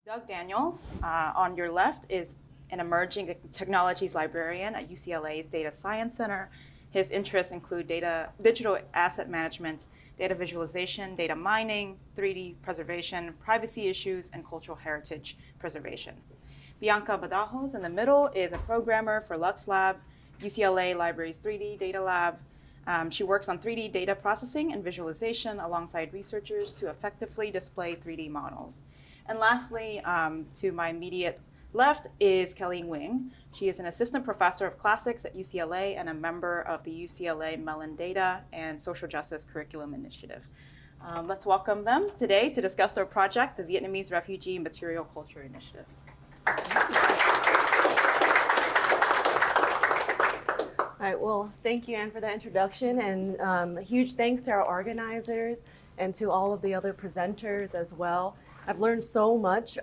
Doug Daniels, on your left, is an emerging technologies librarian at UCLA's Data Science Center. His interests include digital asset management, data visualization, data mining, 3D preservation, privacy issues, and cultural heritage preservation. Bianca Badajos in the middle is a programmer for Lux Lab, UCLA Library's 3D Data Lab. She works on 3D data processing and visualization alongside researchers to effectively display 3D models. And lastly, to my immediate left is Kelly Nguyen. She is an assistant professor of classics at UCLA and a member of the UCLA Mellon Data and Social Justice Curriculum Initiative. Let's welcome them today to discuss their project, the Vietnamese Refugee Material Culture Initiative. All right, well, thank you, Anne, for that introduction, and a huge thanks to our organizers and to all of the other presenters as well. I've learned so much.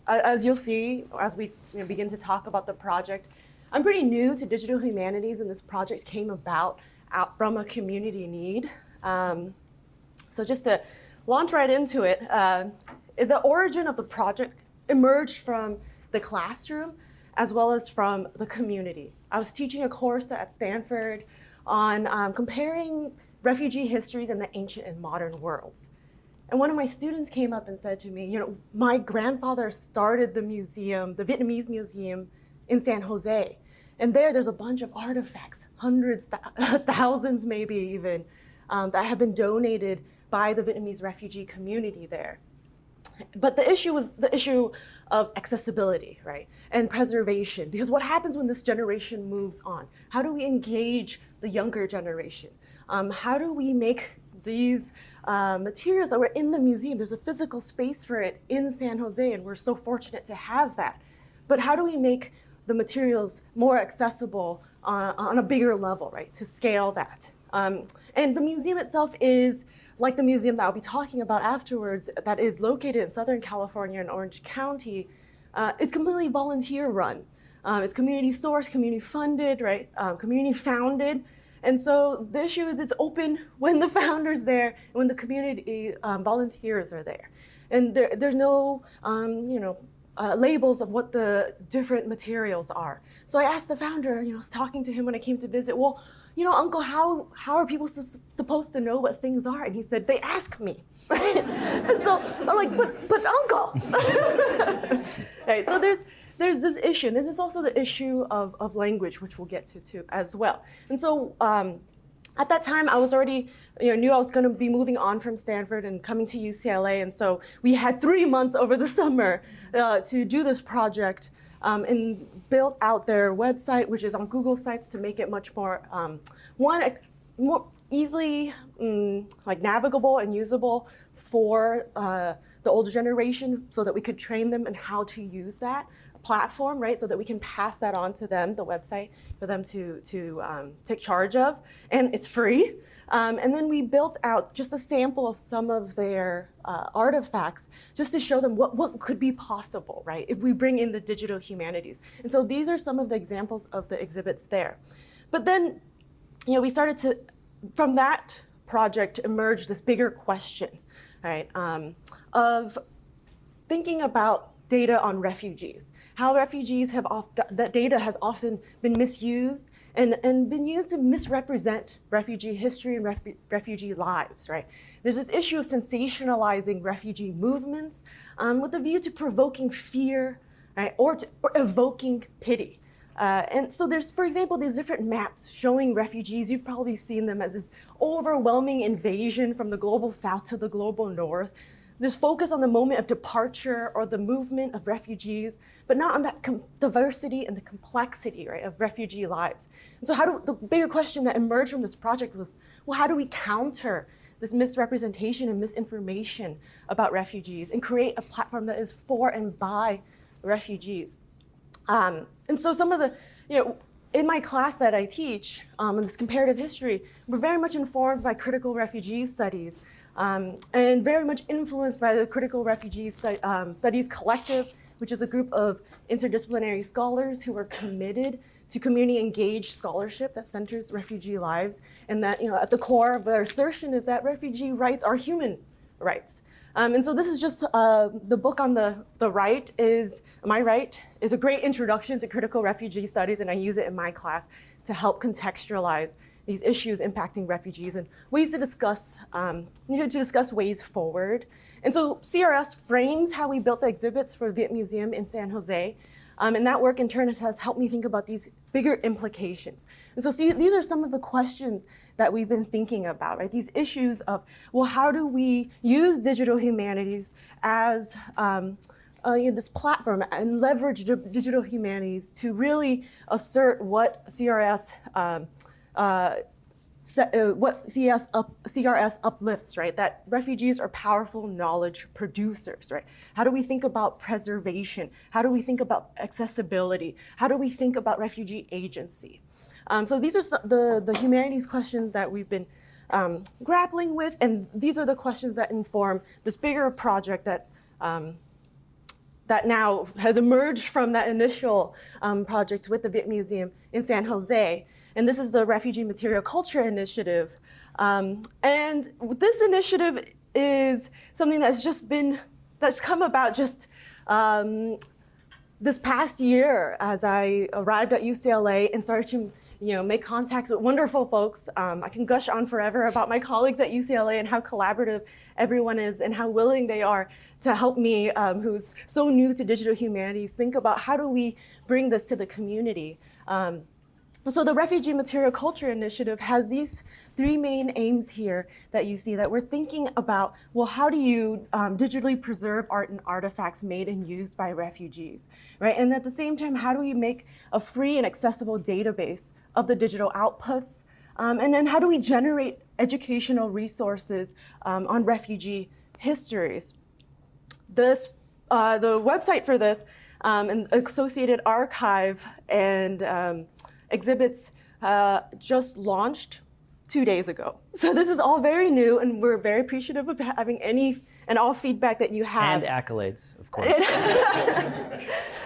As you'll see, as we begin to talk about the project, I'm pretty new to digital humanities, and this project came out from a community need. So just to launch right into it, the origin of the project emerged from the classroom as well as from the community. I was teaching a course at Stanford on comparing refugee histories in the ancient and modern worlds. And one of my students came up and said to me, my grandfather started the museum, the Vietnamese Museum in San Jose. And there's a bunch of artifacts, hundreds, thousands maybe even, that have been donated by the Vietnamese refugee community there. But the issue was the issue of accessibility, right? And preservation, because what happens when this generation moves on? How do we engage the younger generation? How do we make these materials that were in the museum? There's a physical space for it in San Jose, and we're so fortunate to have that. But how do we make the materials more accessible on a bigger level, right? To scale that. And the museum itself is like the museum that I'll be talking about afterwards, that is located in Southern California in Orange County. It's completely volunteer run. It's community sourced, community funded, right? Community founded. And so the issue is it's open when the founder's there and when the community volunteers are there. And there's no, labels of what the different materials are. So I asked the founder, I was talking to him when I came to visit, well, Uncle, how are people supposed to know what things are? And he said, they ask me, right? And so I'm like, but Uncle. Right, so there's this issue, and then there's also the issue of language, which we'll get to too as well. And so at that time, I was already, knew I was going to be moving on from Stanford and coming to UCLA, and so we had 3 months over the summer to do this project and built out their website, which is on Google Sites, to make it much more, more easily navigable and usable for the older generation, so that we could train them in how to use that platform, right? So that we can pass that on to them, the website, for them to take charge of, and it's free. And then we built out just a sample of some of their artifacts, just to show them what could be possible, right? If we bring in the digital humanities. And so these are some of the examples of the exhibits there. But then, we started to, from that project, emerge this bigger question, right? Of thinking about data on refugees, how refugees that data has often been misused and been used to misrepresent refugee history and refugee lives, right? There's this issue of sensationalizing refugee movements with a view to provoking fear, right? Or evoking pity. And so there's, for example, these different maps showing refugees. You've probably seen them as this overwhelming invasion from the global south to the global north. This focus on the moment of departure or the movement of refugees, but not on that diversity and the complexity, right, of refugee lives. And so the bigger question that emerged from this project was, well, how do we counter this misrepresentation and misinformation about refugees and create a platform that is for and by refugees? And so some of the, in my class that I teach, in this comparative history, we're very much informed by critical refugee studies, and very much influenced by the Critical Refugee Studies Collective, which is a group of interdisciplinary scholars who are committed to community engaged scholarship that centers refugee lives, and that at the core of their assertion is that refugee rights are human rights. And so this is just the book on the right is, my right, is a great introduction to critical refugee studies, and I use it in my class to help contextualize these issues impacting refugees and ways to discuss, ways forward. And so CRS frames how we built the exhibits for the Viet Museum in San Jose. And that work in turn has helped me think about these bigger implications. And so see, these are some of the questions that we've been thinking about, right? These issues of, well, how do we use digital humanities as this platform and leverage digital humanities to really assert what CRS CRS uplifts, right? That refugees are powerful knowledge producers, right? How do we think about preservation? How do we think about accessibility? How do we think about refugee agency? So these are the humanities questions that we've been grappling with, and these are the questions that inform this bigger project that that now has emerged from that initial project with the Viet Museum in San Jose. And this is the Refugee Material Culture Initiative. And this initiative is something that's come about just this past year as I arrived at UCLA and started to make contacts with wonderful folks. I can gush on forever about my colleagues at UCLA and how collaborative everyone is and how willing they are to help me, who's so new to digital humanities, think about how do we bring this to the community. So the Refugee Material Culture Initiative has these three main aims here that you see, that we're thinking about, well, how do you digitally preserve art and artifacts made and used by refugees, right? And at the same time, how do we make a free and accessible database of the digital outputs? And then how do we generate educational resources on refugee histories? The website for this, and associated archive and exhibits just launched 2 days ago. So this is all very new, and we're very appreciative of having any and all feedback that you have. And accolades, of course.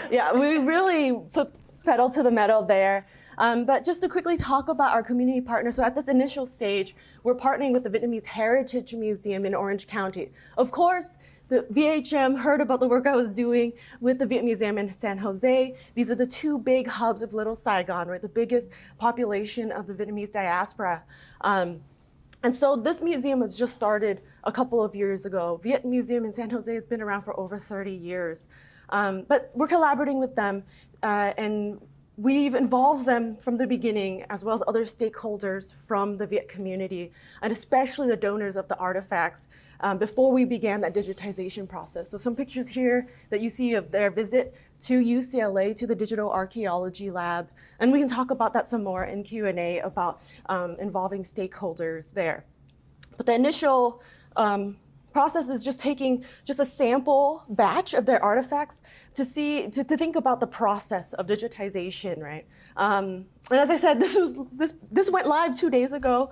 Yeah, we really put pedal to the metal there. But just to quickly talk about our community partners, so at this initial stage, we're partnering with the Vietnamese Heritage Museum in Orange County. Of course, the VHM heard about the work I was doing with the Viet Museum in San Jose. These are the two big hubs of Little Saigon, right? The biggest population of the Vietnamese diaspora. And so this museum was just started a couple of years ago. Viet Museum in San Jose has been around for over 30 years. But we're collaborating with them, and we've involved them from the beginning, as well as other stakeholders from the Viet community, and especially the donors of the artifacts, before we began that digitization process. So some pictures here that you see of their visit to UCLA, to the Digital Archaeology Lab, and we can talk about that some more in Q&A about involving stakeholders there. But the initial process is just taking just a sample batch of their artifacts to think about the process of digitization, right? And as I said, this went live 2 days ago.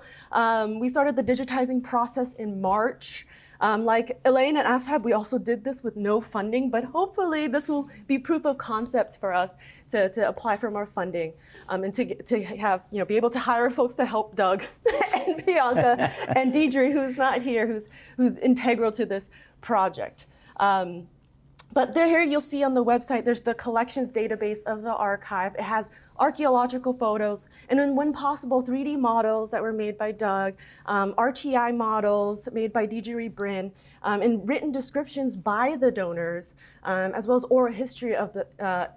We started the digitizing process in March. Like Elaine and Aftab, we also did this with no funding, but hopefully this will be proof of concept for us to apply for more funding, and to have, be able to hire folks to help Doug and Bianca and Deidre, who's not here, who's integral to this project. But here you'll see on the website, there's the collections database of the archive. It has archaeological photos, and then when possible, 3D models that were made by Doug, RTI models made by Deidre Brin, and written descriptions by the donors, as well as oral history of the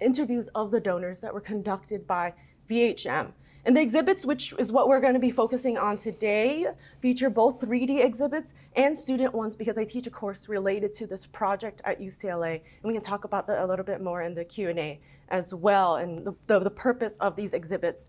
interviews of the donors that were conducted by VHM. And the exhibits, which is what we're going to be focusing on today, feature both 3D exhibits and student ones, because I teach a course related to this project at UCLA, and we can talk about that a little bit more in the Q&A as well. And the purpose of these exhibits,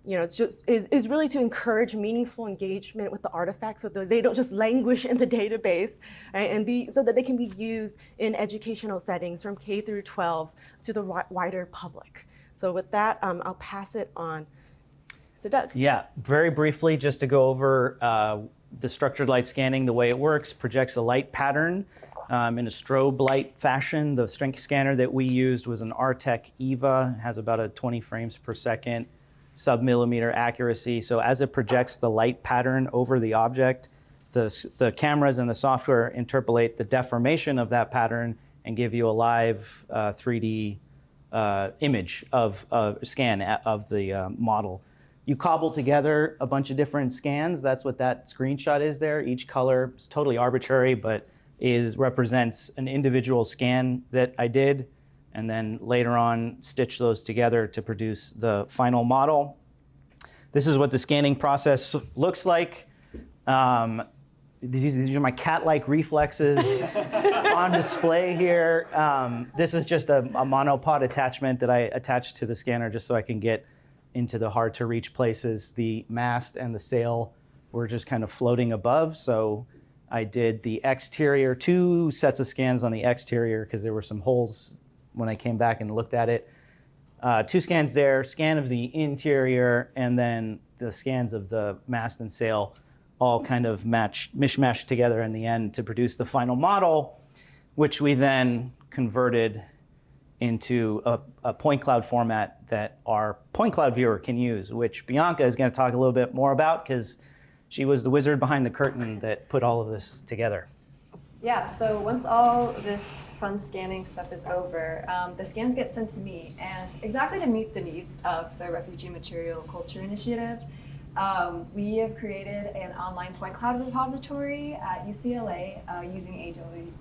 is really to encourage meaningful engagement with the artifacts, so that they don't just languish in the database, right? And so that they can be used in educational settings from K through 12 to the wider public. So with that, I'll pass it on to Doug. Yeah, very briefly, just to go over the structured light scanning, the way it works, projects a light pattern in a strobe light fashion. The strength scanner that we used was an Artec EVA, has about a 20 frames per second, sub-millimeter accuracy. So as it projects the light pattern over the object, the cameras and the software interpolate the deformation of that pattern and give you a live 3D image of scan of the model. You cobble together a bunch of different scans. That's what that screenshot is there. Each color is totally arbitrary, but represents an individual scan that I did, and then later on stitch those together to produce the final model. This is what the scanning process looks like. These are my cat-like reflexes on display here. This is just a monopod attachment that I attached to the scanner just so I can get into the hard-to-reach places. The mast and the sail were just kind of floating above, so I did the exterior, 2 sets of scans on the exterior because there were some holes when I came back and looked at it. 2 scans there, scan of the interior, and then the scans of the mast and sail all kind of mishmashed together in the end to produce the final model, which we then converted into a point cloud format that our point cloud viewer can use, which Bianca is going to talk a little bit more about because she was the wizard behind the curtain that put all of this together. Yeah, so once all this fun scanning stuff is over, the scans get sent to me, and exactly to meet the needs of the Refugee Material Culture Initiative, we have created an online point cloud repository at UCLA using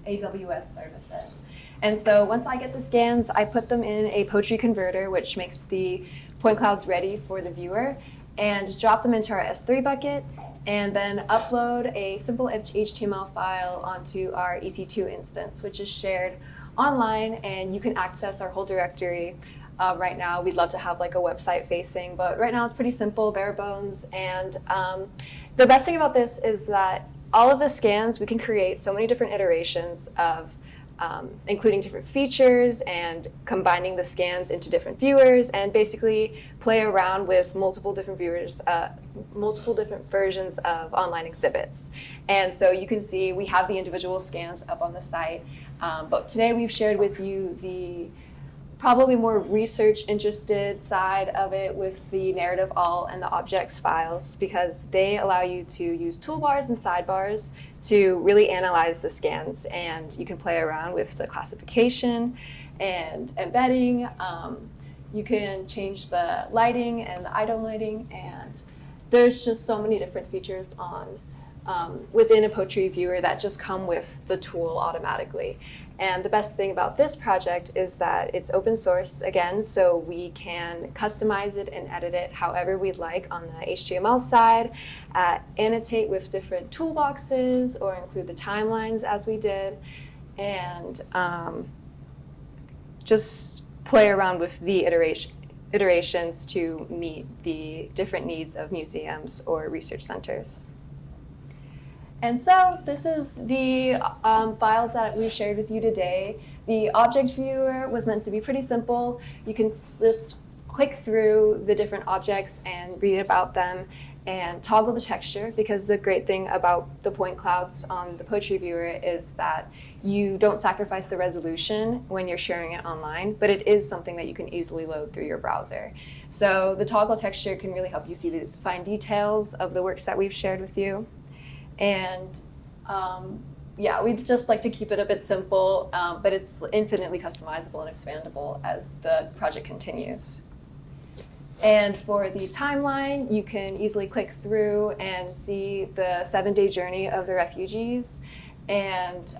AWS services. And so once I get the scans, I put them in a poetry converter, which makes the point clouds ready for the viewer, and drop them into our S3 bucket, and then upload a simple HTML file onto our EC2 instance, which is shared online, and you can access our whole directory. Right now, we'd love to have like a website facing, but right now it's pretty simple, bare bones. And the best thing about this is that all of the scans, we can create so many different iterations of including different features and combining the scans into different viewers, and basically play around with multiple different viewers, multiple different versions of online exhibits. And so you can see we have the individual scans up on the site, but today we've shared with you the probably more research interested side of it with the narrative all and the objects files, because they allow you to use toolbars and sidebars to really analyze the scans, and you can play around with the classification and embedding. You can change the lighting and the item lighting, and there's just so many different features on within a poetry viewer that just come with the tool automatically. And the best thing about this project is that it's open source again, so we can customize it and edit it however we'd like on the HTML side, annotate with different toolboxes or include the timelines as we did, and just play around with the iterations to meet the different needs of museums or research centers. And so this is the files that we've shared with you today. The object viewer was meant to be pretty simple. You can just click through the different objects and read about them and toggle the texture, because the great thing about the point clouds on the poetry viewer is that you don't sacrifice the resolution when you're sharing it online, but it is something that you can easily load through your browser. So the toggle texture can really help you see the fine details of the works that we've shared with you. And yeah, we'd just like to keep it a bit simple, but it's infinitely customizable and expandable as the project continues. And for the timeline, you can easily click through and see the 7-day journey of the refugees. And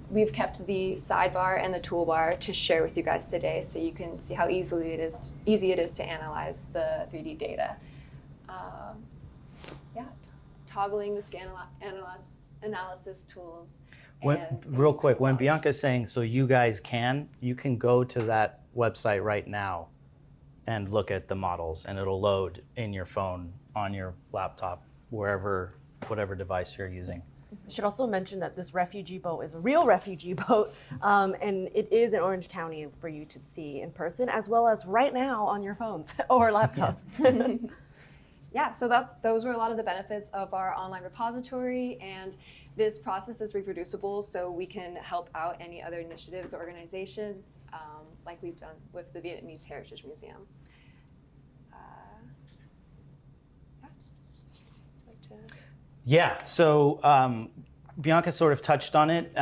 we've kept the sidebar and the toolbar to share with you guys today, so you can see how easy it is to analyze the 3D data. Yeah. Toggling the scan analysis tools. Real quick, when Bianca's saying so you guys you can go to that website right now and look at the models, and it'll load in your phone, on your laptop, whatever device you're using. I should also mention that this refugee boat is a real refugee boat, and it is in Orange County for you to see in person, as well as right now on your phones or laptops. Yeah, so those were a lot of the benefits of our online repository, and this process is reproducible, so we can help out any other initiatives or organizations, like we've done with the Vietnamese Heritage Museum. Yeah. Yeah, so Bianca sort of touched on it.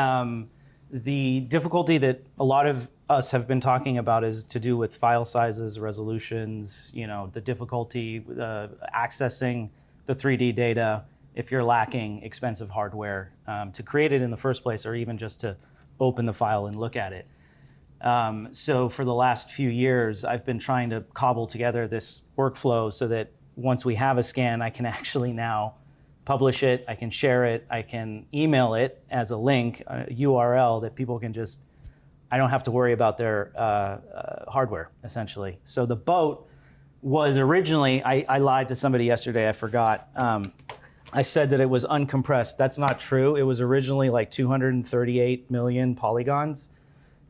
The difficulty that a lot of us have been talking about is to do with file sizes, resolutions, the difficulty accessing the 3D data if you're lacking expensive hardware to create it in the first place, or even just to open the file and look at it. So for the last few years, I've been trying to cobble together this workflow so that once we have a scan, I can actually now publish it, I can share it, I can email it as a link, a URL that people can just, I don't have to worry about their hardware, essentially. So the boat was originally, I lied to somebody yesterday, I forgot. I said that it was uncompressed. That's not true. It was originally like 238 million polygons.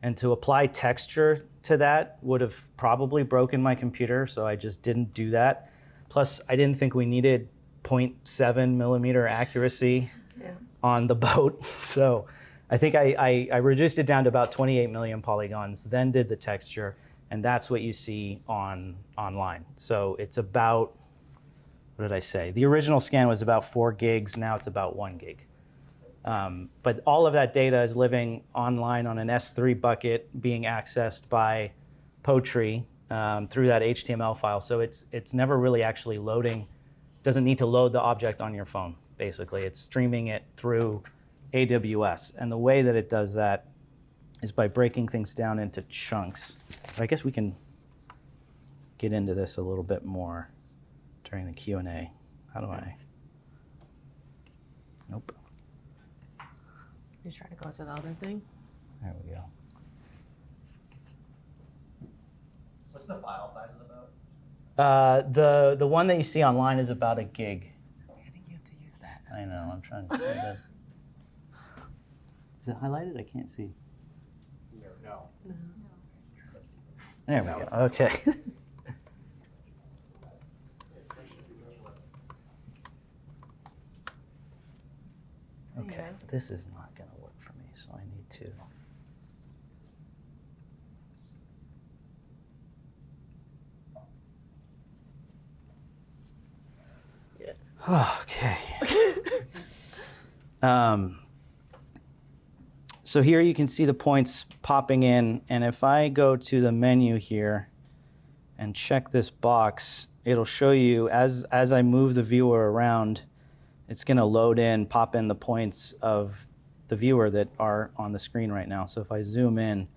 And to apply texture to that would have probably broken my computer, so I just didn't do that. Plus, I didn't think we needed 0.7 millimeter accuracy on the boat. So I think I reduced it down to about 28 million polygons, then did the texture, and that's what you see online. So it's about, what did I say? The original scan was about 4 gigs, now it's about 1 gig. But all of that data is living online on an S3 bucket being accessed by Poetry through that HTML file. So it's never really actually loading, doesn't need to load the object on your phone, basically. It's streaming it through AWS. And the way that it does that is by breaking things down into chunks. But I guess we can get into this a little bit more during the Q&A. How do I? Nope. You try to go to the other thing? There we go. What's the file size of the boat? The one that you see online is about 1 gig. I think you have to use that. I know, I'm trying to see that. Is it highlighted? I can't see. No. There we go, okay. Okay, this is not gonna work for me, so I need to. Okay. So here you can see the points popping in, and if I go to the menu here and check this box, it'll show you as I move the viewer around, it's gonna load in, pop in the points of the viewer that are on the screen right now. So if I zoom in,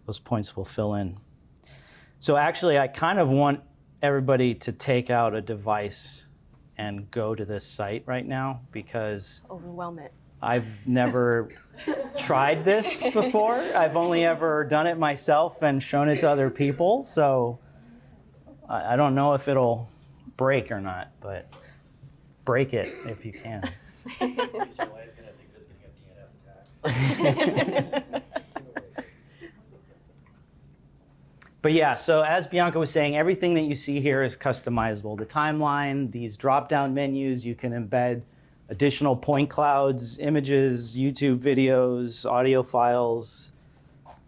those points will fill in. So actually, I kind of want everybody to take out a device and go to this site right now, because Overwhelm it. I've never tried this before. I've only ever done it myself and shown it to other people. So I don't know if it'll break or not, but break it if you can. UCLA is going to think this is going to get DNS attack. But yeah, so as Bianca was saying, everything that you see here is customizable. The timeline, these drop-down menus, you can embed additional point clouds, images, YouTube videos, audio files.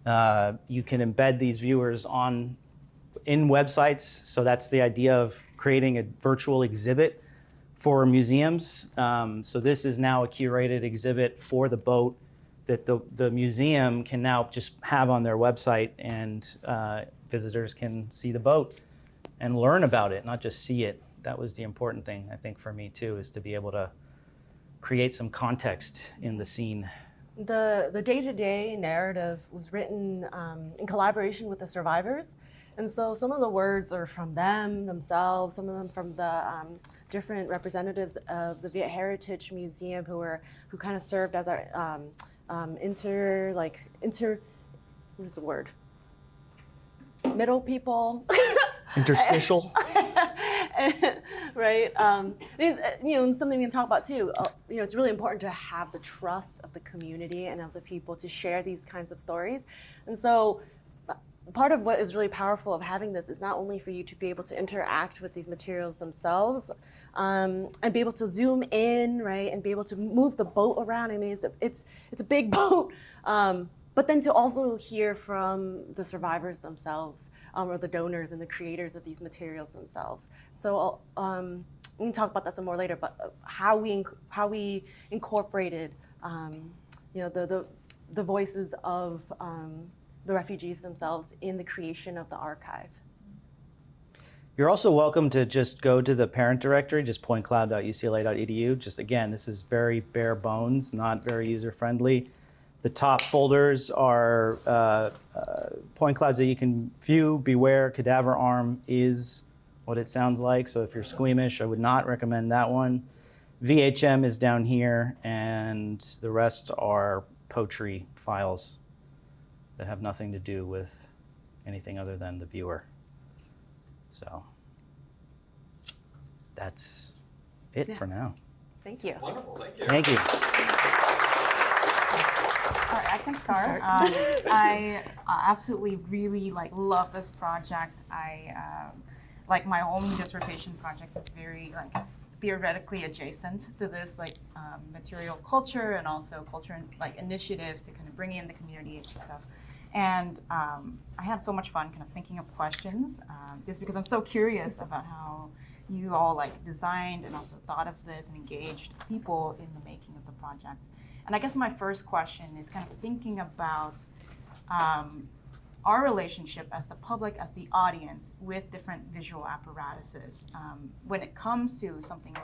You can embed these viewers in websites. So that's the idea of creating a virtual exhibit for museums. So this is now a curated exhibit for the boat that the museum can now just have on their website, and visitors can see the boat and learn about it, not just see it. That was the important thing, I think, for me too, is to be able to create some context in the scene. The day-to-day narrative was written in collaboration with the survivors. And so some of the words are from them themselves, some of them from the different representatives of the Viet Heritage Museum who kind of served as our what is the word? Middle people. Interstitial. Right. Something we can talk about too. It's really important to have the trust of the community and of the people to share these kinds of stories. And so part of what is really powerful of having this is not only for you to be able to interact with these materials themselves, and be able to zoom in, right, and be able to move the boat around. I mean, it's a big boat, but then to also hear from the survivors themselves, or the donors and the creators of these materials themselves. So we can talk about that some more later, but how we incorporated the voices of the refugees themselves in the creation of the archive. You're also welcome to just go to the parent directory, just pointcloud.ucla.edu. Just again, this is very bare bones, not very user-friendly. The top folders are point clouds that you can view. Beware, cadaver arm is what it sounds like. So if you're squeamish, I would not recommend that one. VHM is down here, and the rest are poetry files that have nothing to do with anything other than the viewer. So that's it for now. Thank you. Wonderful, thank you. Thank you. All right, I can start. I absolutely really love this project. I like my own dissertation project is very theoretically adjacent to this material culture and also culture initiative to kind of bring in the community and stuff. And I had so much fun kind of thinking of questions, just because I'm so curious about how you all designed and also thought of this and engaged people in the making of the project. And I guess my first question is kind of thinking about our relationship as the public, as the audience, with different visual apparatuses when it comes to something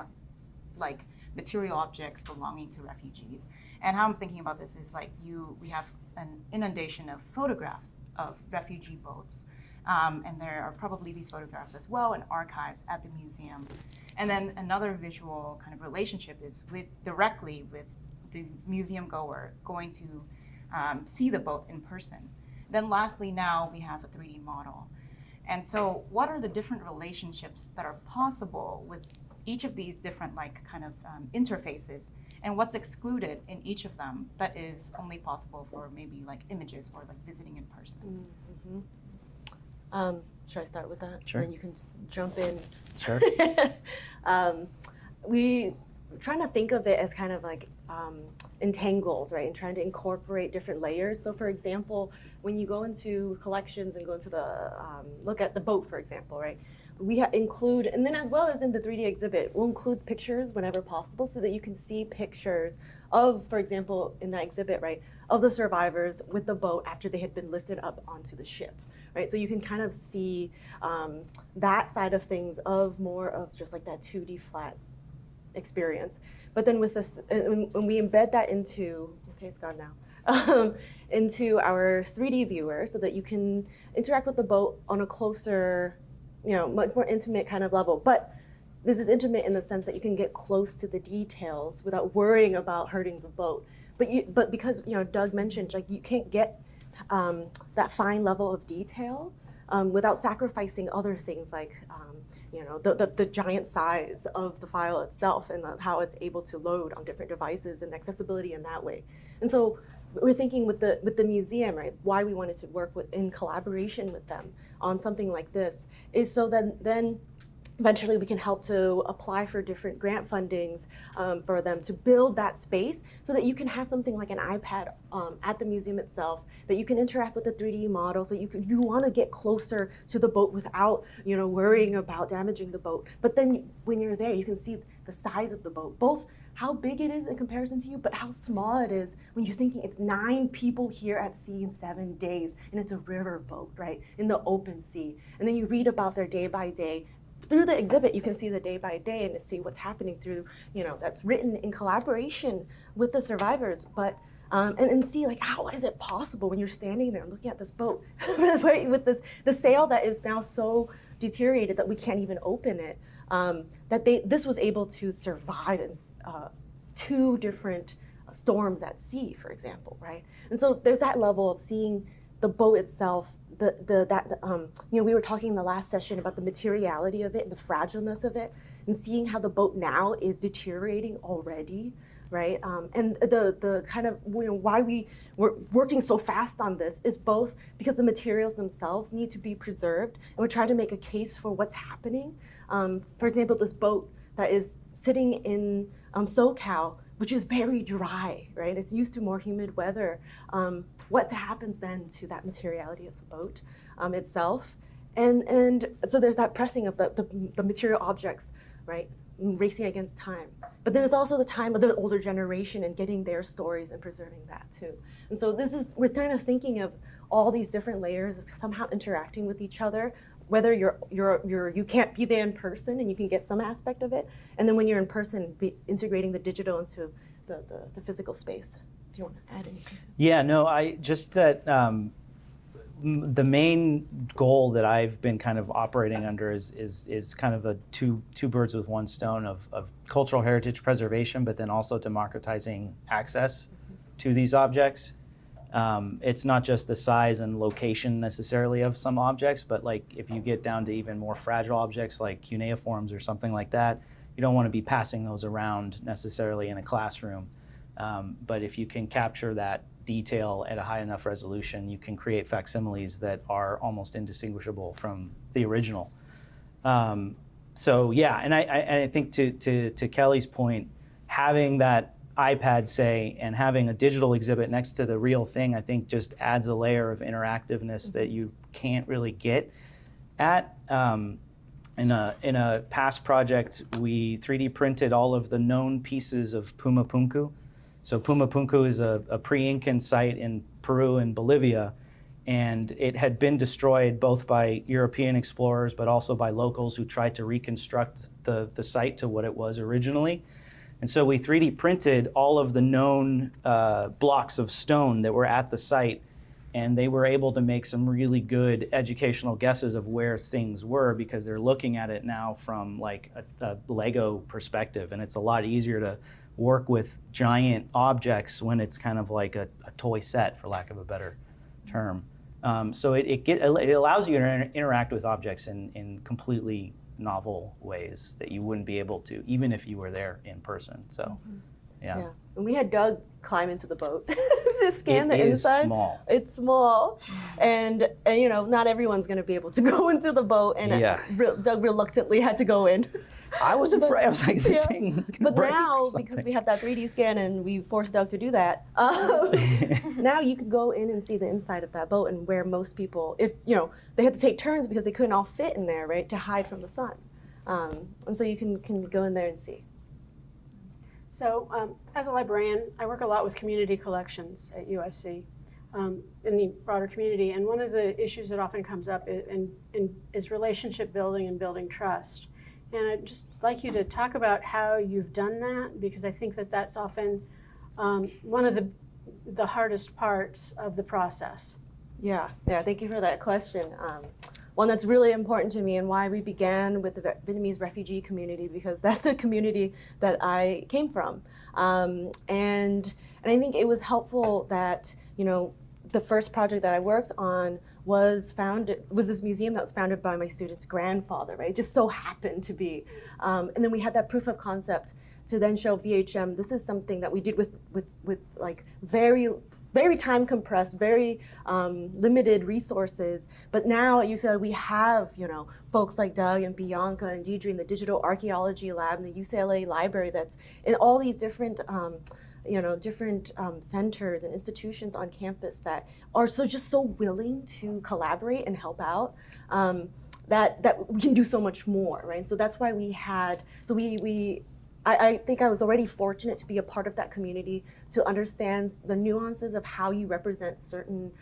like material objects belonging to refugees. And how I'm thinking about this is we have an inundation of photographs of refugee boats. And there are probably these photographs as well in archives at the museum. And then another visual kind of relationship is directly with the museum goer going to see the boat in person. Then lastly, now we have a 3D model. And so what are the different relationships that are possible with each of these different interfaces, and what's excluded in each of them that is only possible for maybe images or visiting in person? Mm-hmm. Should I start with that? Sure. And then you can jump in. Sure. We trying to think of it as kind of entangled, right? And trying to incorporate different layers. So for example, when you go into collections and go into the, look at the boat, for example, right? We include, and then as well as in the 3D exhibit, we'll include pictures whenever possible so that you can see pictures of, for example, in that exhibit, right, of the survivors with the boat after they had been lifted up onto the ship, right? So you can kind of see that side of things of more of just that 2D flat experience. But then with this, when we embed that into, okay, it's gone now, into our 3D viewer so that you can interact with the boat on a closer, much more intimate kind of level. But this is intimate in the sense that you can get close to the details without worrying about hurting the boat. But because Doug mentioned, you can't get that fine level of detail without sacrificing other things the giant size of the file itself and how it's able to load on different devices and accessibility in that way. And so we're thinking with the museum, right, why we wanted to work in collaboration with them on something like this is so then eventually we can help to apply for different grant fundings for them to build that space so that you can have something like an iPad at the museum itself, that you can interact with the 3D model, so you want to get closer to the boat without worrying about damaging the boat. But then when you're there, you can see the size of the boat, both how big it is in comparison to you, but how small it is when you're thinking it's 9 people here at sea in 7 days, and it's a river boat, right, in the open sea. And then you read about their day by day. Through the exhibit, you can see the day by day and to see what's happening through, that's written in collaboration with the survivors. But and see how is it possible when you're standing there looking at this boat with the sail that is now so deteriorated that we can't even open it, this was able to survive in 2 different storms at sea, for example, right? And so there's that level of seeing the boat itself. We were talking in the last session about the materiality of it and the fragileness of it, and seeing how the boat now is deteriorating already, right? And the kind of why we were working so fast on this is both because the materials themselves need to be preserved, and we're trying to make a case for what's happening. For example, this boat that is sitting in SoCal which is very dry, right? It's used to more humid weather. What happens then to that materiality of the boat itself? And so there's that pressing of the material objects, right? Racing against time. But then there's also the time of the older generation and getting their stories and preserving that too. And so we're kind of thinking of all these different layers as somehow interacting with each other, whether you can't be there in person and you can get some aspect of it, and then when you're in person, integrating the digital into the physical space. If you want to add anything. Yeah, no, the main goal that I've been kind of operating under is kind of a two birds with one stone of cultural heritage preservation, but then also democratizing access to these objects. It's not just the size and location necessarily of some objects, but like if you get down to even more fragile objects like cuneiforms or something like that, you don't want to be passing those around necessarily in a classroom. But if you can capture that detail at a high enough resolution, you can create facsimiles that are almost indistinguishable from the original. So yeah, and I think to Kelly's point, having that iPad, say, and having a digital exhibit next to the real thing, I think just adds a layer of interactiveness that you can't really get at. In a past project, we 3D printed all of the known pieces of Pumapunku. So Pumapunku is a pre-Incan site in Peru and Bolivia, and it had been destroyed both by European explorers but also by locals who tried to reconstruct the site to what it was originally. And so we 3D printed all of the known blocks of stone that were at the site, and they were able to make some really good educational guesses of where things were because they're looking at it now from like a Lego perspective, and it's a lot easier to work with giant objects when it's kind of like a toy set, for lack of a better term. So it allows you to interact with objects in completely novel ways that you wouldn't be able to, even if you were there in person. So, yeah. And we had Doug climb into the boat to scan the inside. It is small. It's small, and you know, not everyone's going to be able to go into the boat. And Doug reluctantly had to go in. I was afraid. I was like, this thing is going to break. But now, or something. because we have that 3D scan and we forced Doug to do that, now you can go in and see the inside of that boat, and where most people, if you know, they had to take turns because they couldn't all fit in there, right, to hide from the sun. And so you can go in there and see. So as a librarian, I work a lot with community collections at USC in the broader community. And one of the issues that often comes up is relationship building and building trust. And I'd just like you to talk about how you've done that, because I think that that's often one of the hardest parts of the process. Yeah, thank you for that question. One that's really important to me, and why we began with the Vietnamese refugee community, because that's the community that I came from. And I think it was helpful that, you know, the first project that I worked on was this museum that was founded by my student's grandfather, right? It just so happened to be. And then we had that proof of concept to then show VHM, this is something that we did with like very time compressed, very limited resources. But now at UCLA we have, you know, folks like Doug and Bianca and Deidre in the Digital Archaeology Lab and the UCLA Library that's in all these different centers and institutions on campus that are so willing to collaborate and help out, that we can do so much more, right? So that's why I think I was already fortunate to be a part of that community, to understand the nuances of how you represent certain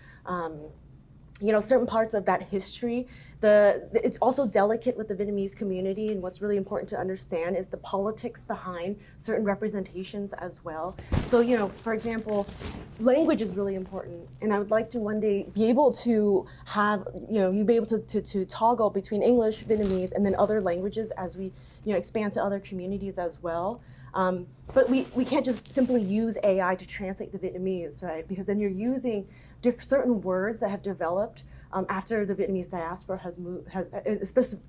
certain parts of that history. It's also delicate with the Vietnamese community, and what's really important to understand is the politics behind certain representations as well. So, you know, for example, language is really important, and I would like to one day be able to have, you know, you be able to toggle between English, Vietnamese, and then other languages as we, you know, expand to other communities as well. But we can't just simply use AI to translate the Vietnamese, right? Because then you're using certain words that have developed after the Vietnamese diaspora has moved,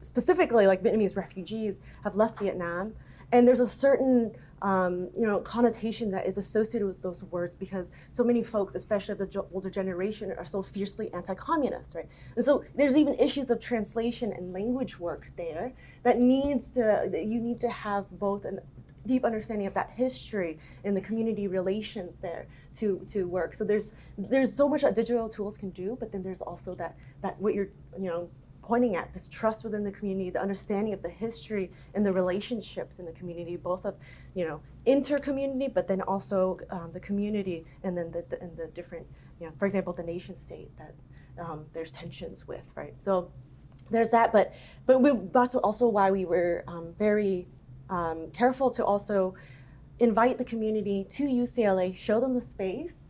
specifically like Vietnamese refugees have left Vietnam. And there's a certain connotation that is associated with those words, because so many folks, especially of the older generation, are so fiercely anti-communist, right? And so there's even issues of translation and language work there that you need to have both deep understanding of that history and the community relations there to work. So there's so much that digital tools can do, but then there's also that what you're pointing at, this trust within the community, the understanding of the history and the relationships in the community, both of inter-community, but then also the community, and then the different, for example, the nation state that there's tensions with, right? So there's that, but that's also why we were very careful to also invite the community to UCLA, show them the space,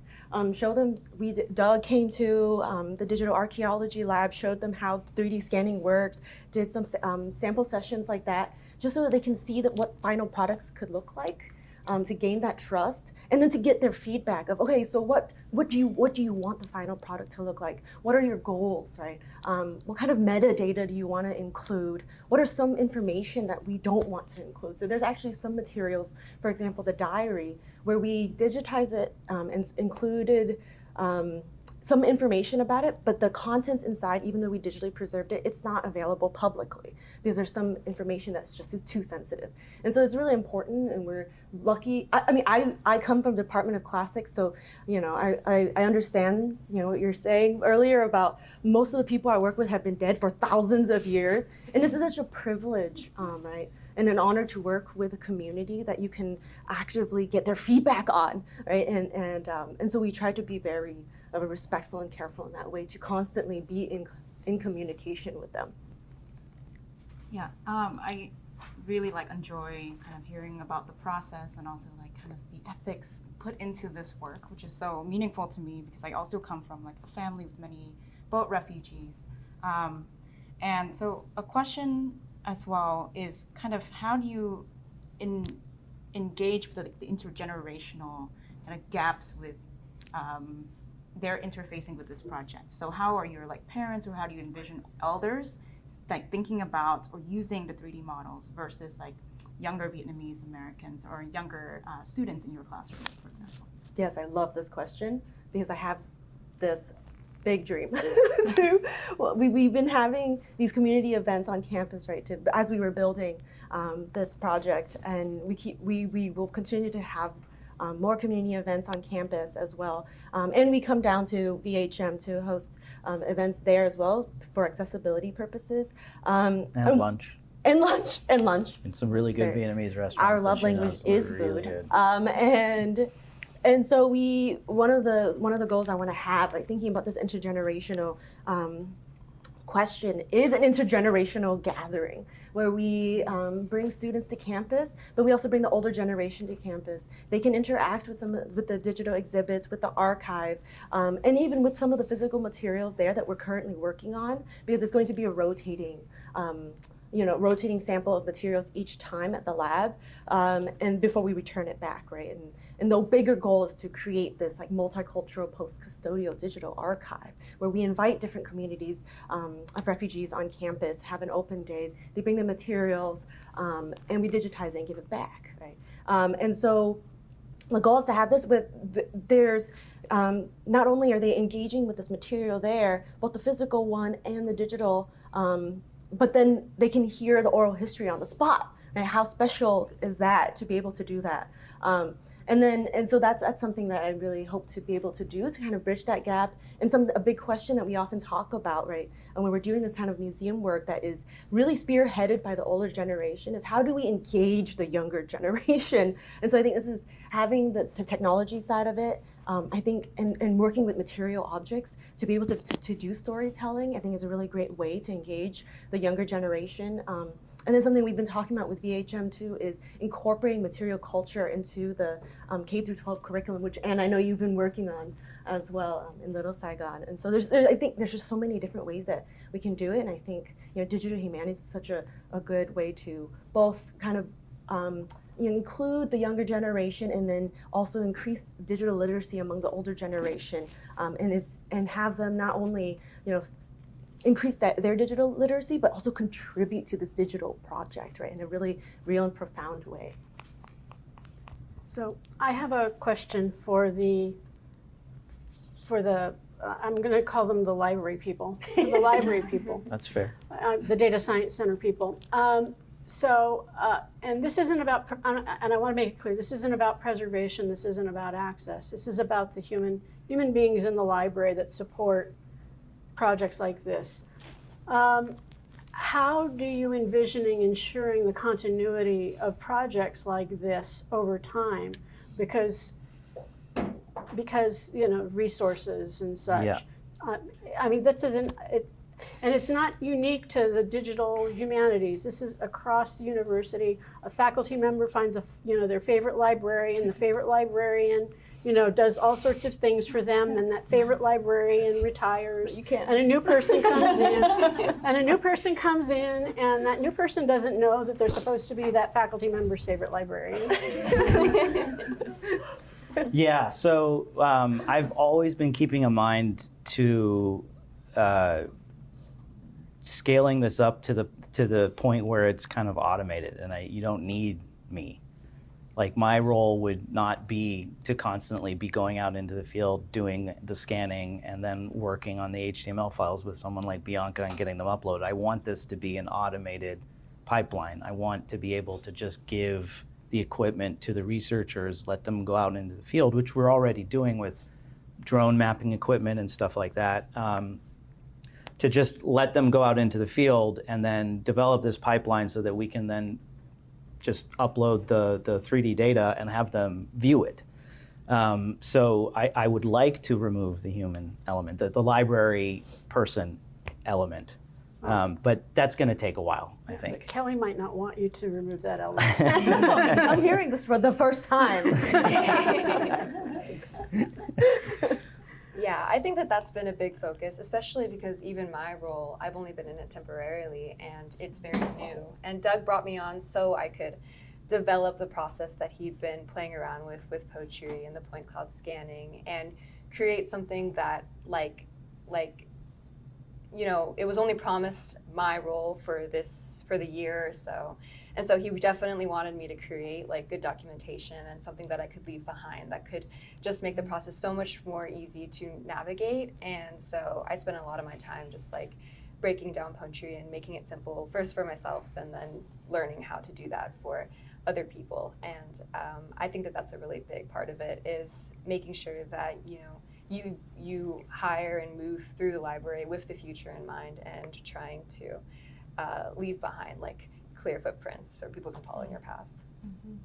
show them, Doug came to the digital archaeology lab, showed them how 3D scanning worked, did some sample sessions like that, just so that they can see what final products could look like, to gain that trust, and then to get their feedback of, okay, so what do you want the final product to look like? What are your goals, right? What kind of metadata do you want to include? What are some information that we don't want to include? So there's actually some materials, for example, the diary, where we digitize it and included some information about it, but the contents inside, even though we digitally preserved it, it's not available publicly because there's some information that's just too sensitive. And so it's really important, and we're lucky. I come from the Department of Classics, so I understand what you're saying earlier about most of the people I work with have been dead for thousands of years, and this is such a privilege, right? And an honor to work with a community that you can actively get their feedback on, right? And so we try to be very respectful and careful in that way, to constantly be in communication with them. Yeah, I really enjoy kind of hearing about the process and also kind of the ethics put into this work, which is so meaningful to me because I also come from a family with many boat refugees. And so a question as well is kind of how do you engage with the intergenerational kind of gaps with they're interfacing with this project. So how are your parents, or how do you envision elders thinking about or using the 3D models versus younger Vietnamese Americans or younger students in your classroom, for example? Yes, I love this question because I have this big dream. We've been having these community events on campus, right? As we were building this project, and we will continue to have more community events on campus as well. And we come down to VHM to host events there as well for accessibility purposes. And lunch. And lunch. And some really good Vietnamese restaurants. Our love language is really food. And so one of the goals I want to have, thinking about this intergenerational question, is an intergenerational gathering where we bring students to campus, but we also bring the older generation to campus. They can interact with the digital exhibits, with the archive, and even with some of the physical materials there that we're currently working on, because it's going to be a rotating sample of materials each time at the lab, and before we return it back, right? And the bigger goal is to create this multicultural post-custodial digital archive where we invite different communities of refugees on campus, have an open day, they bring the materials, and we digitize it and give it back, right? And so the goal is to have this there's not only are they engaging with this material there, both the physical one and the digital, but then they can hear the oral history on the spot. Right? How special is that to be able to do that? And so that's something that I really hope to be able to do, to kind of bridge that gap. And a big question that we often talk about, right? And when we're doing this kind of museum work that is really spearheaded by the older generation, is how do we engage the younger generation? And so I think this is having the technology side of it. I think, and working with material objects to be able to do storytelling, I think is a really great way to engage the younger generation. And then something we've been talking about with VHM too is incorporating material culture into the K through 12 curriculum, which Anne, I know you've been working on as well in Little Saigon. And so I think there's just so many different ways that we can do it. And I think digital humanities is such a good way to both kind of include the younger generation and then also increase digital literacy among the older generation, and have them not only increase their digital literacy, but also contribute to this digital project, right, in a really real and profound way. So I have a question for the I'm going to call them the library people, the library people. That's fair. The data science center people. So, and this isn't about, and I want to make it clear, this isn't about preservation, this isn't about access. This is about the human beings in the library that support projects like this. How do you envisioning ensuring the continuity of projects like this over time? Because resources and such. Yeah. I mean, and it's not unique to the digital humanities. This is across the university. A faculty member finds their favorite librarian. The favorite librarian, does all sorts of things for them. And that favorite librarian retires. And a new person comes in. And that new person doesn't know that they're supposed to be that faculty member's favorite librarian. Yeah. So I've always been keeping in mind to scaling this up to the point where it's kind of automated, and you don't need me. Like, my role would not be to constantly be going out into the field doing the scanning and then working on the HTML files with someone like Bianca and getting them uploaded. I want this to be an automated pipeline. I want to be able to just give the equipment to the researchers, let them go out into the field, which we're already doing with drone mapping equipment and stuff like that. To just let them go out into the field and then develop this pipeline so that we can then just upload the 3D data and have them view it. So I would like to remove the human element, the library person element. But that's going to take a while, I think. But Kelly might not want you to remove that element. I'm hearing this for the first time. Yeah, I think that's been a big focus, especially because even my role, I've only been in it temporarily, and it's very new. And Doug brought me on so I could develop the process that he'd been playing around with poetry and the point cloud scanning, and create something that it was only promised my role for the year or so. And so he definitely wanted me to create good documentation and something that I could leave behind that could just make the process so much more easy to navigate. And so I spent a lot of my time just breaking down poetry and making it simple, first for myself and then learning how to do that for other people. And I think that's a really big part of it, is making sure that you hire and move through the library with the future in mind, and trying to leave behind clear footprints so people can follow in your path. Mm-hmm.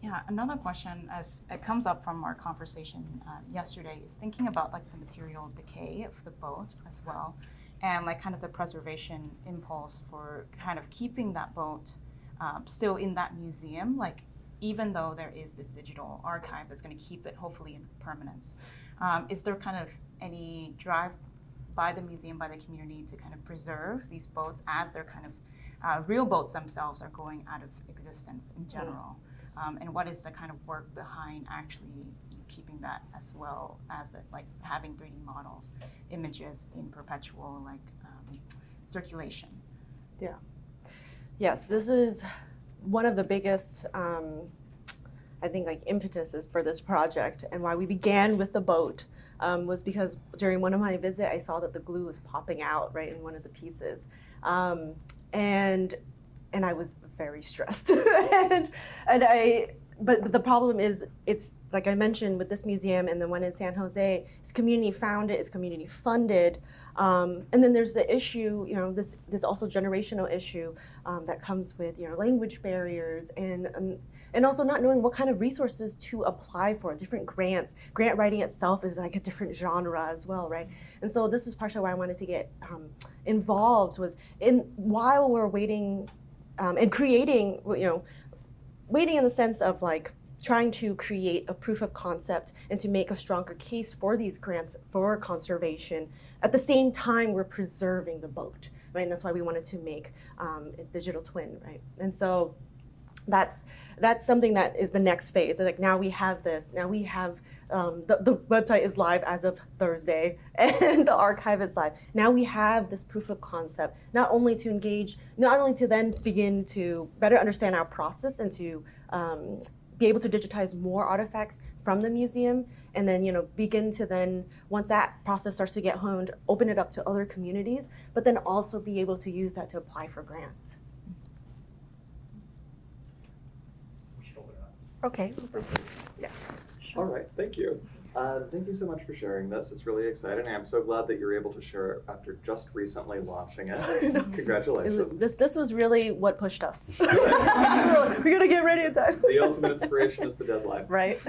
Yeah, another question as it comes up from our conversation yesterday is thinking about the material decay of the boat as well, and kind of the preservation impulse for kind of keeping that boat still in that museum, even though there is this digital archive that's going to keep it hopefully in permanence. Is there kind of any drive by the museum, by the community, to kind of preserve these boats as they're kind of real boats themselves are going out of existence in general? And what is the kind of work behind actually keeping that, as well as having 3D models, images in perpetual circulation? Yeah. Yes, this is one of the biggest, I think, impetuses for this project, and why we began with the boat was because during one of my visits, I saw that the glue was popping out right in one of the pieces, and I was very stressed. But the problem is, it's like I mentioned with this museum and the one in San Jose, it's community founded, it's community funded, and then there's the issue, this also generational issue that comes with language barriers and also not knowing what kind of resources to apply for, different grants. Grant writing itself is a different genre as well, right? And so this is partially why I wanted to get involved, was while we're waiting and creating, waiting in the sense of trying to create a proof of concept and to make a stronger case for these grants for conservation. At the same time, we're preserving the boat, right? And that's why we wanted to make its digital twin, right? And so that's something that is the next phase. Now we have this. Now we have the website is live as of Thursday, and the archive is live. Now we have this proof of concept, not only to then begin to better understand our process and to be able to digitize more artifacts from the museum, and then begin to then, once that process starts to get honed, open it up to other communities, but then also be able to use that to apply for grants. Okay. Yeah. All right, thank you. Thank you so much for sharing this. It's really exciting. I'm so glad that you're able to share it after just recently launching it. Congratulations. This was really what pushed us. We're gonna get ready in time. The ultimate inspiration is the deadline. Right.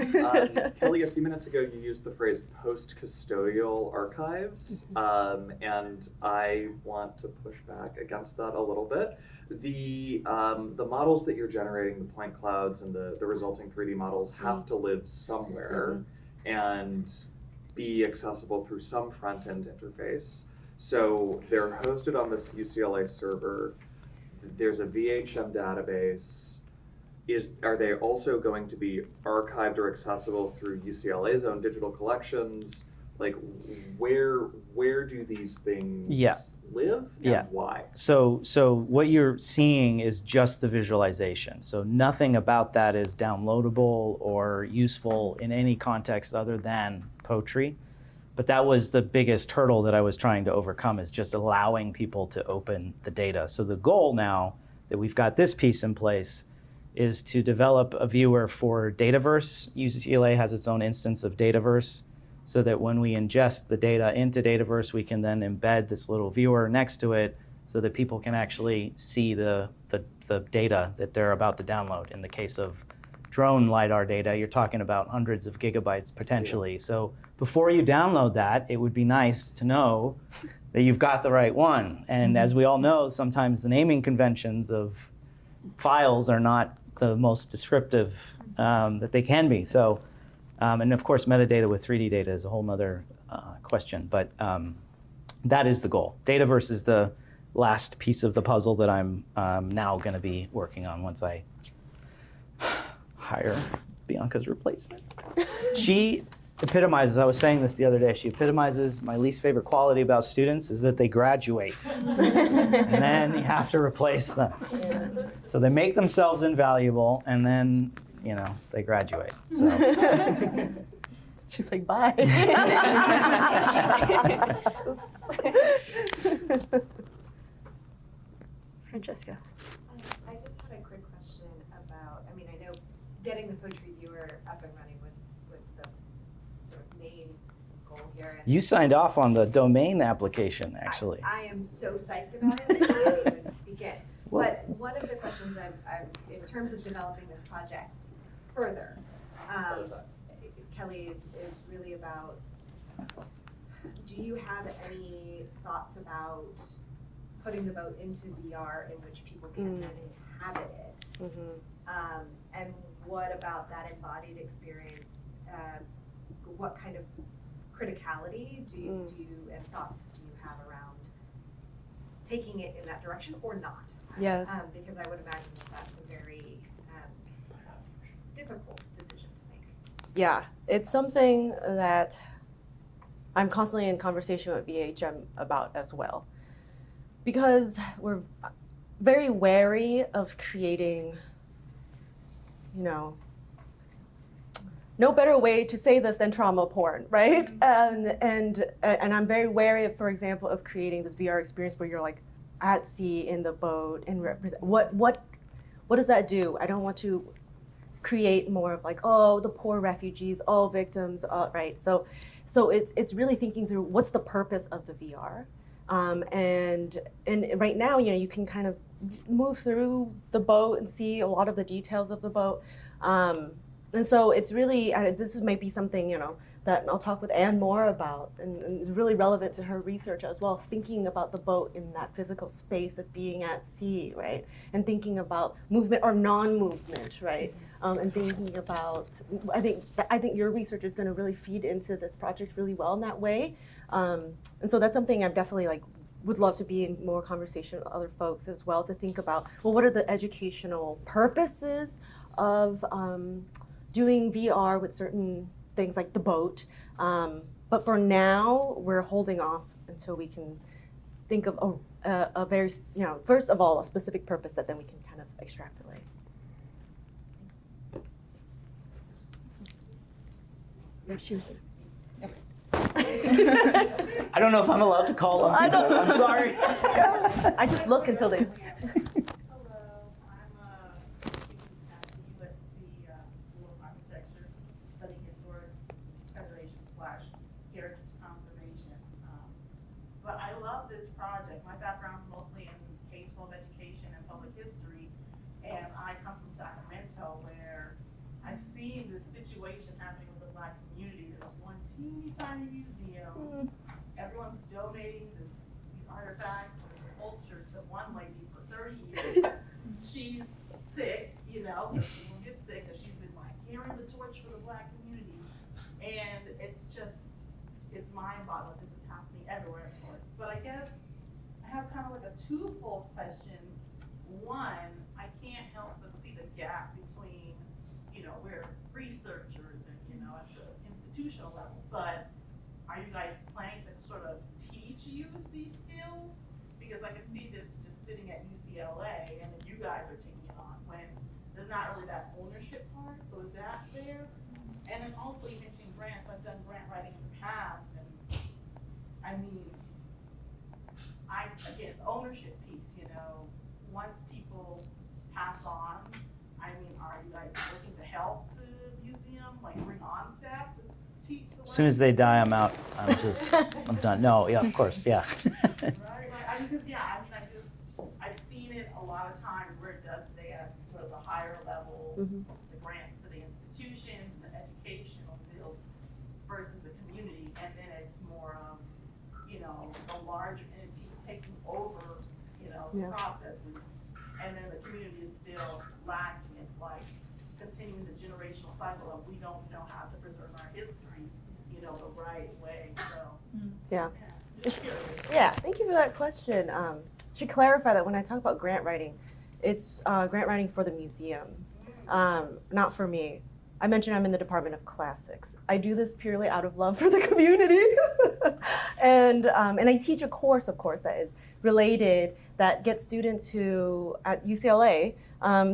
Kelly, a few minutes ago you used the phrase post-custodial archives, and I want to push back against that a little bit. The models that you're generating, the point clouds and the resulting 3D models, have to live somewhere and be accessible through some front-end interface. So they're hosted on this UCLA server. There's a VHM database. Are they also going to be archived or accessible through UCLA's own digital collections? Like, where do these things live and why? So what you're seeing is just the visualization. So nothing about that is downloadable or useful in any context other than poetry. But that was the biggest hurdle that I was trying to overcome, is just allowing people to open the data. So the goal now that we've got this piece in place is to develop a viewer for Dataverse. UCLA has its own instance of Dataverse, so that when we ingest the data into Dataverse, we can then embed this little viewer next to it so that people can actually see the data that they're about to download. In the case of drone LiDAR data, you're talking about hundreds of gigabytes potentially. Yeah. So before you download that, it would be nice to know that you've got the right one. And as we all know, sometimes the naming conventions of files are not the most descriptive that they can be. So. And of course, metadata with 3D data is a whole nother question, but that is the goal. Dataverse is the last piece of the puzzle that I'm now going to be working on once I hire Bianca's replacement. She epitomizes, I was saying this the other day, she epitomizes my least favorite quality about students is that they graduate. And then you have to replace them. So they make themselves invaluable, and then they graduate. So. She's like, bye. Francesca. I just had a quick question about, I know getting the poetry viewer up and running was the sort of main goal here. And you signed off on the domain application, actually. I am so psyched about it, I can't even begin. But one of the questions in terms of developing this project further, Kelly, is really about, do you have any thoughts about putting the boat into VR in which people can then inhabit it? And what about that embodied experience? What kind of criticality do you and thoughts do you have around taking it in that direction or not? Yes. Because I would imagine that's a very difficult decision to make. Yeah, it's something that I'm constantly in conversation with VHM about as well. Because we're very wary of creating, no better way to say this than trauma porn, right? And I'm very wary of, for example, of creating this VR experience where you're like at sea in the boat and represent what does that do? I don't want to create more of like, oh, the poor refugees, all victims, right? So it's really thinking through what's the purpose of the VR, and right now, you can kind of move through the boat and see a lot of the details of the boat, and so it's really this might be something that I'll talk with Anne more about, and it's really relevant to her research as well, thinking about the boat in that physical space of being at sea, right? And thinking about movement or non-movement, right? And thinking about, I think your research is going to really feed into this project really well in that way. And so that's something I'm definitely would love to be in more conversation with other folks as well, to think about, well, what are the educational purposes of doing VR with certain things like the boat, but for now we're holding off until we can think of a very, first of all, a specific purpose that then we can kind of extrapolate. I don't know if I'm allowed to call them. I'm sorry. I just look until they. Hello, I'm USC School project. My background's mostly in K-12 education and public history, and I come from Sacramento, where I've seen this situation happening with the Black community. There's one teeny tiny museum. Everyone's donating these artifacts, this culture to one lady for 30 years. She's sick, you know, she will get sick because she's been like carrying the torch for the Black community. And it's mind-boggling. This is happening everywhere, of course. But I guess I have kind of like a twofold question. One, I can't help but see the gap between, you know, we're researchers and, you know, at the institutional level, but are you guys planning to sort of teach youth these skills? Because I can see this just sitting at UCLA and then you guys are taking it on when there's not really that ownership part. So is that there? And then also you mentioned grants. I've done grant writing in the past, and I mean, again, the ownership piece, you know, once people pass on, I mean, are you guys looking to help the museum, like bring on staff to teach? As soon as they die, I'm out. I'm done. No, yeah, of course, yeah. Right, like, I mean, because, yeah, I mean, I've seen it a lot of times where it does stay at sort of the higher level, the grants to the institutions and the educational field versus the community, and then it's more of, you know, a larger entity taking over, you know, the processes, and then the community is still lacking. It's like continuing the generational cycle of we don't know how to preserve our history, you know, the right way. So Yeah. just curious. Yeah, thank you for that question. Should clarify that when I talk about grant writing, it's grant writing for the museum, not for me. I mentioned I'm in the Department of Classics. I do this purely out of love for the community. and I teach a course, of course, that is related, that gets students who, at UCLA,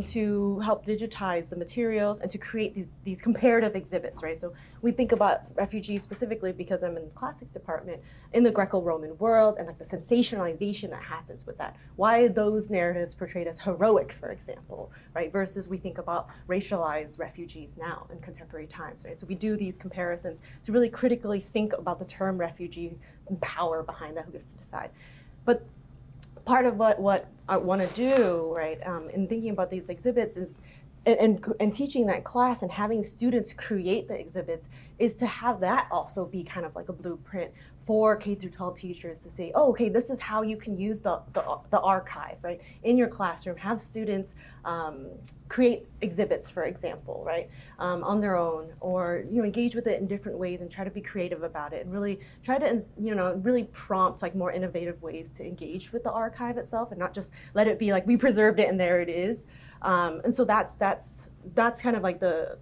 to help digitize the materials and to create these comparative exhibits, right? So we think about refugees specifically because I'm in the classics department, in the Greco-Roman world, and like the sensationalization that happens with that. Why are those narratives portrayed as heroic, for example, right? Versus we think about racialized refugees now in contemporary times, right? So we do these comparisons to really critically think about the term refugee and power behind that, who gets to decide. But part of what I want to do, right, in thinking about these exhibits is, and teaching that class and having students create the exhibits, is to have that also be kind of like a blueprint for K through 12 teachers to say, oh, okay, this is how you can use the archive, right, in your classroom. Have students create exhibits, for example, right, on their own, or engage with it in different ways and try to be creative about it, and really try to really prompt like more innovative ways to engage with the archive itself, and not just let it be like we preserved it and there it is. And so that's kind of like the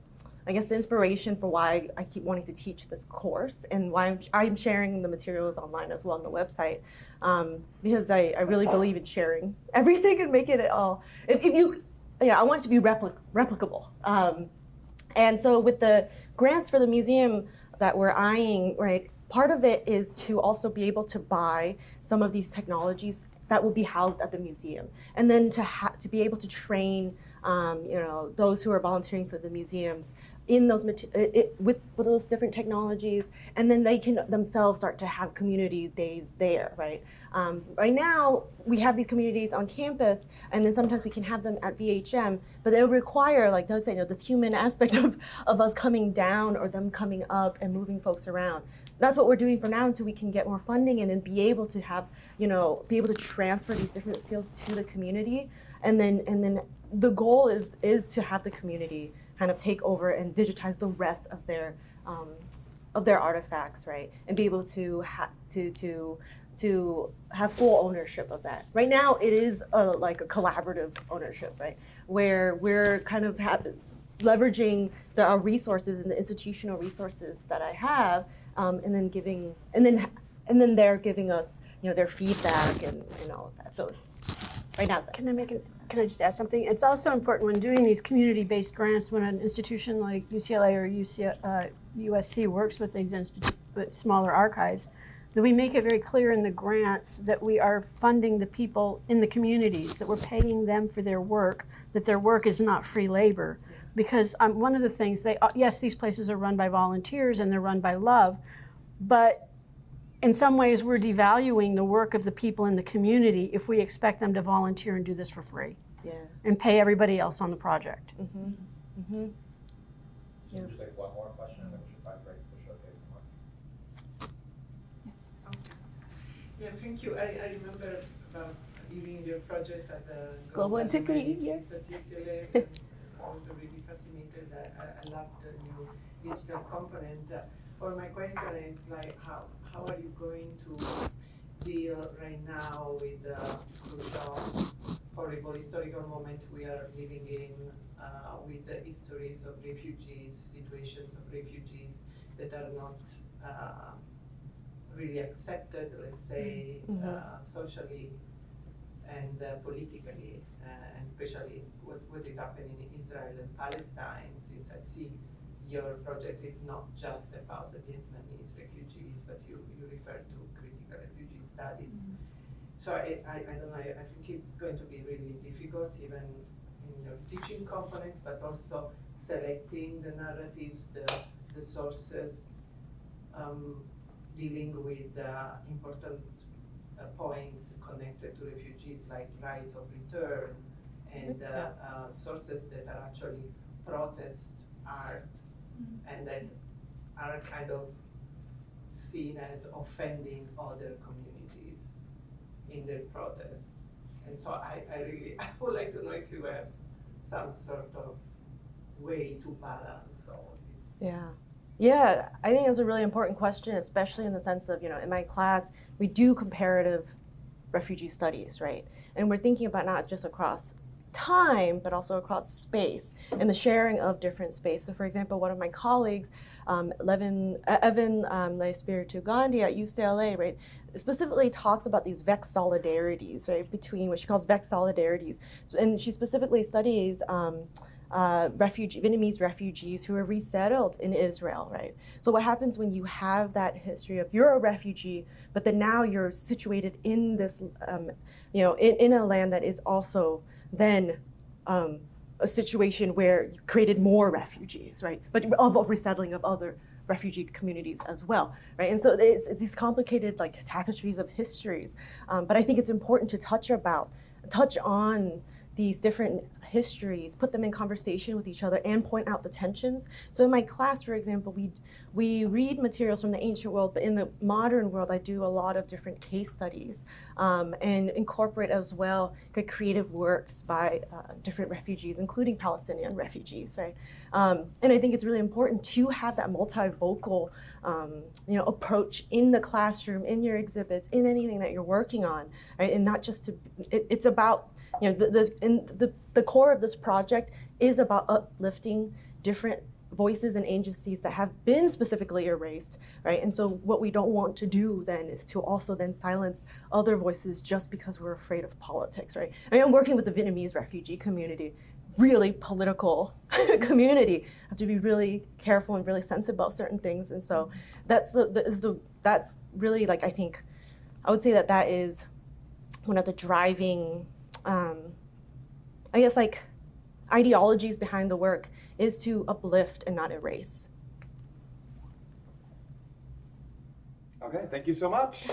inspiration for why I keep wanting to teach this course, and why I'm sharing the materials online as well on the website, because I really believe in sharing everything and making it all. I want it to be replicable. And so with the grants for the museum that we're eyeing, right, part of it is to also be able to buy some of these technologies that will be housed at the museum, and then to be able to train those who are volunteering for the museums in those with those different technologies, and then they can themselves start to have community days there, right? Right now, we have these communities on campus, and then sometimes we can have them at VHM, but it will require, like Doug said, this human aspect of us coming down or them coming up and moving folks around. That's what we're doing for now until we can get more funding and then be able to have, be able to transfer these different skills to the community. And then the goal is to have the community kind of take over and digitize the rest of their artifacts, right? And be able to have full ownership of that. Right now, it is like a collaborative ownership, right? Where we're kind of leveraging our resources and the institutional resources that I have, and then they're giving us, their feedback and all of that. So it's right now. Can I just add something? It's also important when doing these community-based grants, when an institution like UCLA or USC works with these smaller archives, that we make it very clear in the grants that we are funding the people in the communities, that we're paying them for their work, that their work is not free labor. Because one of the things, yes, these places are run by volunteers and they're run by love, but in some ways, we're devaluing the work of the people in the community if we expect them to volunteer and do this for free. Yeah. And pay everybody else on the project. Mm-hmm. Mm-hmm. So just like one more question, and then we should probably break the showcase more. Yes. Yeah, thank you. I remember about leading your project at the Global Integrity, Humanities yes. at UCLA. And I was really fascinated. I loved the new digital component. Or my question is like, how are you going to deal right now with the crucial, horrible historical moment we are living in, with the histories of refugees, situations of refugees that are not really accepted, let's say, socially and politically, and especially what is happening in Israel and Palestine, since I see your project is not just about the Vietnamese refugees, but you refer to critical refugee studies. So I don't know, I think it's going to be really difficult even in your teaching components, but also selecting the narratives, the sources, dealing with important points connected to refugees like right of return and sources that are actually protest art and that are kind of seen as offending other communities in their protest. And so I would like to know if you have some sort of way to balance all this. Yeah. Yeah, I think that's a really important question, especially in the sense of, in my class, we do comparative refugee studies, right? And we're thinking about not just across time, but also across space and the sharing of different space. So for example, one of my colleagues, Evan Espiritu Gandhi at UCLA, right, specifically talks about these VEX solidarities, right, between what she calls VEX solidarities. And she specifically studies Vietnamese refugees who are resettled in Israel, right? So what happens when you have that history of you're a refugee, but then now you're situated in this, in a land that is also then a situation where you created more refugees, right? But of resettling of other refugee communities as well, right? And so it's these complicated like tapestries of histories. But I think it's important to touch on these different histories, put them in conversation with each other, and point out the tensions. So in my class, for example, we read materials from the ancient world, but in the modern world, I do a lot of different case studies and incorporate as well creative works by different refugees, including Palestinian refugees, right? And I think it's really important to have that multivocal, approach in the classroom, in your exhibits, in anything that you're working on, right? And not just it's about, the core of this project is about uplifting different voices and agencies that have been specifically erased, right? And so what we don't want to do then is to also then silence other voices just because we're afraid of politics, right? I mean, I'm working with the Vietnamese refugee community, really political community. I have to be really careful and really sensitive about certain things. And so that's really, like, I think, I would say that is one of the driving, I guess, like, ideologies behind the work is to uplift and not erase. Okay, thank you so much.